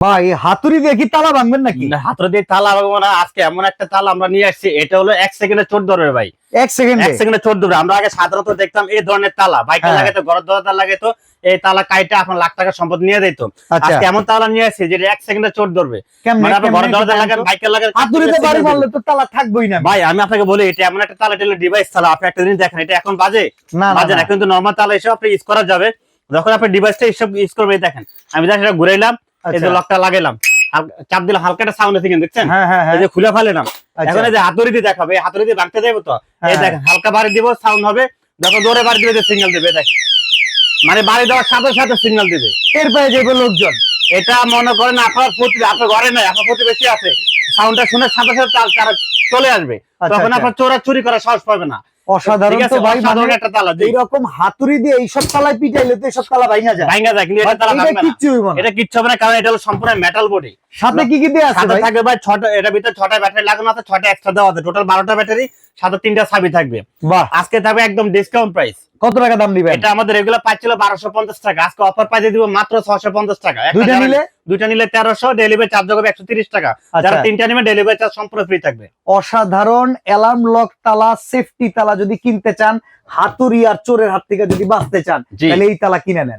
ভাই হাতুড়ি দিয়ে কি তালা ভাঙবেন নাকি? হাতুড়ি দিয়ে তালা ভাঙবো না, আজকে এমন একটা তালা আমরা নিয়ে আসছি, এটা হলো 1 সেকেন্ডে চোর ধরবে ভাই। 1 সেকেন্ডে চোর ধরবে। আমরা আগে সাধারণত দেখতাম এই ধরনের তালা বাইকে লাগাইতো, ঘরের দরজা লাগাইতো, এই তালা কাইটা আপনার লাখ টাকা সম্পদ নিয়ে দিত। আজকে এমন তালা নিয়ে আসছি যেটা 1 সেকেন্ডে চোর ধরবে। মানে আপনি ঘরের দরজা লাগান, বাইকে লাগান, হাতুড়িতে বাড়ি মারলে তো তালা থাকবেই না ভাই। আমি আপনাকে বলি এটা এমন একটা তালা, এটা হলো ডিভাইস তালা। আপনি একটা জিনিস দেখেন, এটা এখন বাজে না না, কিন্তু নরমাল তালা এসব আপনি ইউজ করা যাবে। যখন আপনি ডিভাইসটা এসব ইউজ করবে, দেখেন আমি যা সেটা ঘুরাইলাম, এই যে লকটা লাগাইলাম, চাপ দিলাম, হালকা একটা সাউন্ড আছে কিন্তু দেখছেন, এই যে খুলে ফেলেলাম। এখন এই যে হাতুড়ি দিয়ে দেখাবে, এই হাতুড়ি দিয়ে ভাঙতে যাবো তো, এই দেখেন হালকা বাড়ি দিব, সাউন্ড হবে, যখন জোরে বাড়ি দিবে সিগন্যাল দেবে, দেখেন মানে বাড়ি দেওয়ার সাথে সাথে সিগন্যাল দিবে, এর পায়ে যাবে লোকজন। এটা মনে করেন আপনার ঘরে নাই, আপনার প্রতিবেশী আছে, সাউন্ডটা শুনে সাথে সাথে তারা চলে আসবে, তখন আপনার চোরা চুরি করার সাহস পাবে না। অসাধারণ তো ভাই, সাধারণ একটা তালা। এইরকম হাতুড়ি দিয়ে এইসব তালায় পিটাইলে তো এইসব তালা ভাঙা যায়, কিন্তু এটা তালা ভাঙবে না, কিচ্ছু হইব না, এটা কিচ্ছু হবে না, কারণ এটা হলো সম্পূর্ণ মেটাল বডি। সাথে কি কি দেয়া আছে ভাই? থাকবে ভাই 6টা, এটার ভিতরে 6টা ব্যাটারি লাগানো আছে, 6টা এক্সট্রা দেওয়া আছে, টোটাল 12টা ব্যাটারি, সাথে 3টা চাবি থাকবে। বাহ, আজকে থাকবে একদম ডিসকাউন্ট প্রাইস। কত টাকা দাম দিবেন? এটা আমাদের রেগুলার প্রাইস ছিল 1250 টাকা, আজকে অফার প্রাইসে দিব মাত্র 650 টাকা। দুইটা নিলে 1300, ডেলিভারি চার্জ হবে 130 টাকা। যারা তিনটা নেবে ডেলিভারি চার্জ সম্পূর্ণ ফ্রি থাকবে। অসাধারণ অ্যালার্ম লক তালা, সেফটি তালা যদি কিনতে চান, হাতুড়ি আর চোরের হাত থেকে যদি বাঁচতে চান, তাহলে এই তালা কিনে নেন।